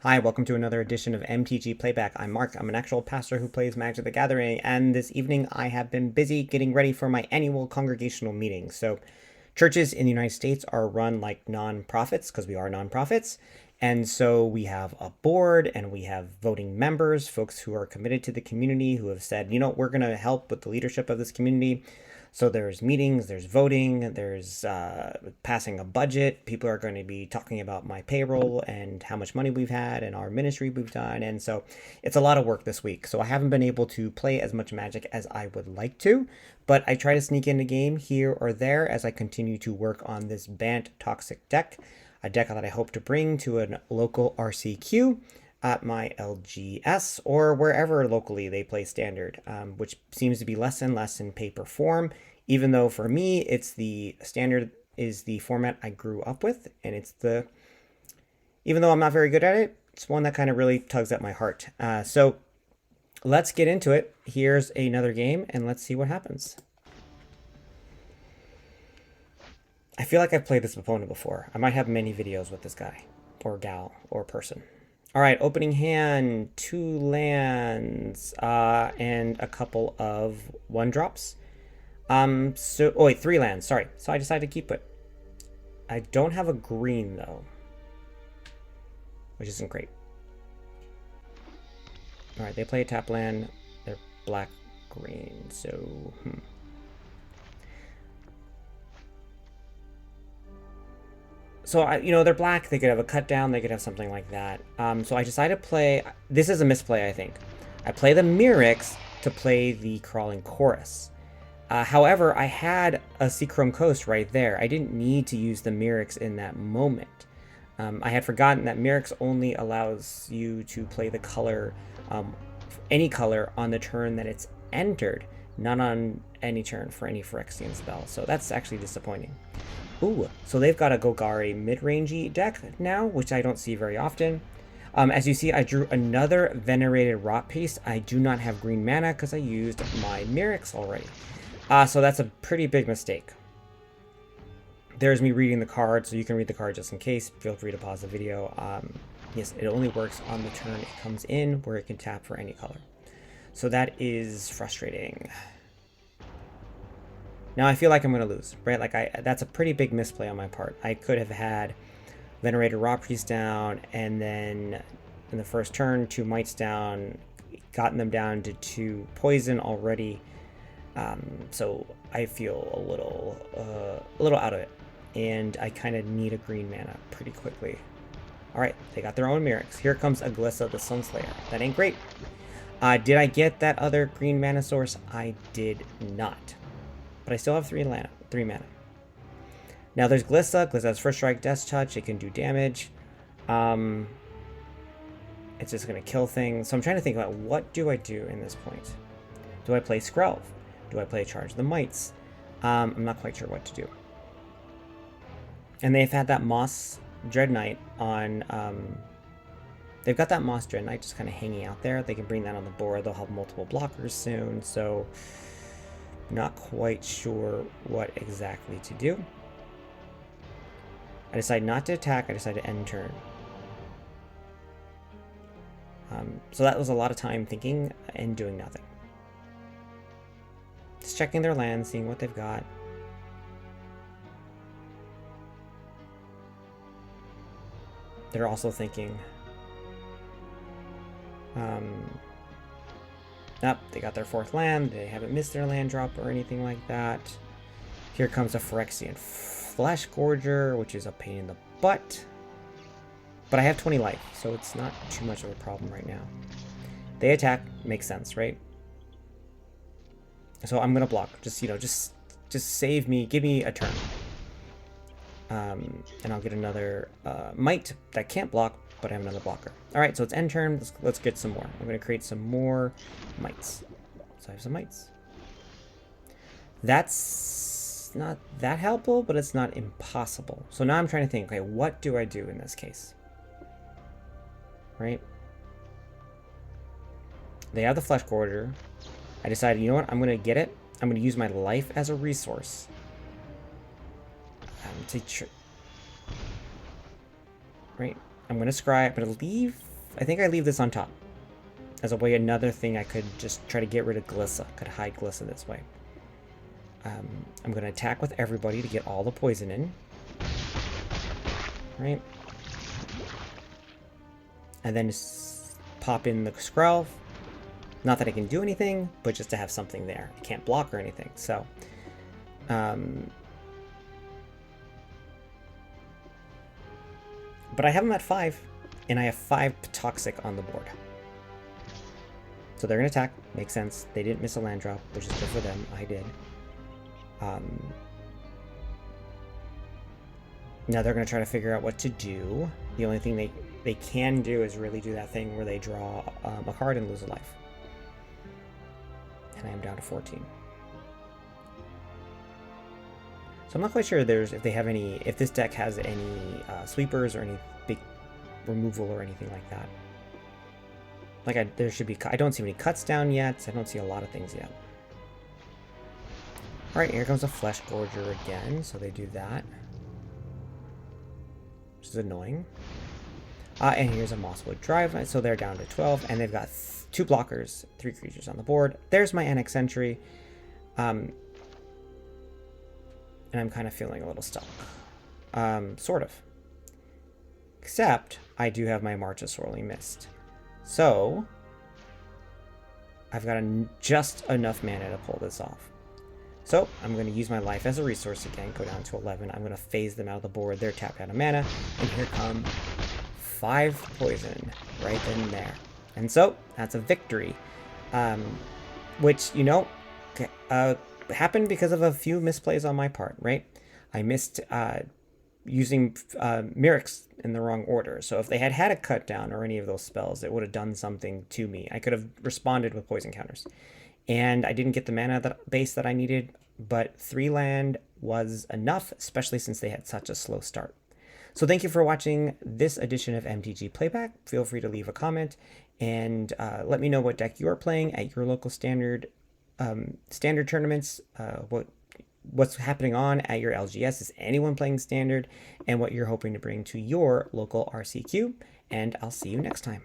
Hi, welcome to another edition of MTG Playback. I'm Mark. I'm an actual pastor who plays Magic the Gathering, and this evening I have been busy getting ready for my annual congregational meeting. So, churches in the United States are run like nonprofits because we are nonprofits. And so we have a board and we have voting members, folks who are committed to the community who have said, you know, we're going to help with the leadership of this community. So there's meetings, there's voting, there's passing a budget. People are going to be talking about my payroll and how much money we've had and our ministry we've done. And so it's a lot of work this week. So I haven't been able to play as much Magic as I would like to, but I try to sneak in a game here or there as I continue to work on this BANT Toxic deck, a deck that I hope to bring to a local RCQ at my LGS or wherever locally they play Standard, which seems to be less and less in paper form, even though for me, it's the Standard is the format I grew up with, and it's the, even though I'm not very good at it, it's one that kind of really tugs at my heart. So let's get into it. Here's another game, and let's see what happens. I feel like I've played this opponent before. I might have many videos with this guy, or gal, or person. All right, opening hand, 2 lands, and a couple of 1-drops. 3 lands, sorry. So I decided to keep it. I don't have a green, though, which isn't great. All right, they play a tap land. They're black-green, so, So, they're black. They could have a cut down. They could have something like that. So I decided to play... This is a misplay, I think. I play the Mirrex to play the Crawling Chorus. However, I had a Seachrome Coast right there. I didn't need to use the Mirrex in that moment. I had forgotten that Mirrex only allows you to play the color, any color, on the turn that it's entered, not on any turn for any Phyrexian spell. So that's actually disappointing. Ooh, so they've got a Golgari mid-rangey deck now, which I don't see very often. As you see, I drew another Venerated Rotpriest. I do not have green mana because I used my Mirrex already. So that's a pretty big mistake. There's me reading the card, so you can read the card just in case. Feel free to pause the video. Yes, it only works on the turn it comes in, where it can tap for any color. So that is frustrating. Now I feel like I'm going to lose, right? Like that's a pretty big misplay on my part. I could have had Venerated Rotpriest down, and then in the first turn, 2 Mites down, gotten them down to 2 poison already. So I feel a little out of it, and I kind of need a green mana pretty quickly. All right, they got their own Mirrex. Here comes Aglissa the Sunslayer. That ain't great. Did I get that other green mana source? I did not. But I still have 3 mana. Now there's Glissa. Glissa has First Strike, Death Touch. It can do damage. It's just going to kill things. So I'm trying to think about what do I do in this point. Do I play Skrelv? Do I play Charge the Mites? I'm not quite sure what to do. And they've had that Moss Dread Knight on... they've got that Moss Dread Knight just kind of hanging out there. They can bring that on the board. They'll have multiple blockers soon. So... not quite sure what exactly to do. I decide not to attack. I decide to end turn. So that was a lot of time thinking and doing nothing. Just checking their land, seeing what they've got. They're also thinking... Nope, they got their 4th land. They haven't missed their land drop or anything like that. Here comes a Phyrexian Flesh Gorger, which is a pain in the butt. But I have 20 life, so it's not too much of a problem right now. They attack, makes sense, right? So I'm gonna block. Just save me, give me a turn. And I'll get another Mite that can't block, but I have another blocker. All right, so it's end turn. Let's get some more. I'm going to create some more Mites. So I have some Mites. That's not that helpful, but it's not impossible. So now I'm trying to think, okay, what do I do in this case? Right? They have the Flesh Gorger. I decided, you know what? I'm going to get it. I'm going to use my life as a resource. Right? I'm going to scry. I'm going to leave I think I leave this on top. As a way, another thing I could just try to get rid of Glissa. Could hide Glissa this way. I'm going to attack with everybody to get all the poison in. Right? And then just pop in the Skrelv. Not that I can do anything, but just to have something there. I can't block or anything, so... but I have them at 5, and I have 5 Toxic on the board. So they're going to attack. Makes sense. They didn't miss a land drop, which is good for them. I did. Now they're going to try to figure out what to do. The only thing they can do is really do that thing where they draw a card and lose a life. And I am down to 14. So I'm not quite sure if this deck has any sweepers or any big removal or anything like that. Like there should be. I don't see any cuts down yet. I don't see a lot of things yet. All right, here comes a Flesh Gorger again. So they do that, which is annoying. And here's a Mosswood Drive. So they're down to 12, and they've got 2 blockers, 3 creatures on the board. There's my Annex Sentry. And I'm kind of feeling a little stuck. Sort of. Except I do have my March of Swirling Mist. So I've got just enough mana to pull this off. So I'm going to use my life as a resource again, go down to 11. I'm going to phase them out of the board. They're tapped out of mana. And here come 5 poison right then and there. And so that's a victory. Which, you know, happened because of a few misplays on my part, right? I missed using Mirrex in the wrong order. So if they had had a cut down or any of those spells, it would have done something to me. I could have responded with poison counters. And I didn't get the mana base that I needed, but 3 land was enough, especially since they had such a slow start. So thank you for watching this edition of MTG Playback. Feel free to leave a comment and let me know what deck you're playing at your local standard tournaments, what's happening on at your LGS. Is anyone playing standard, and what you're hoping to bring to your local RCQ, and I'll see you next time.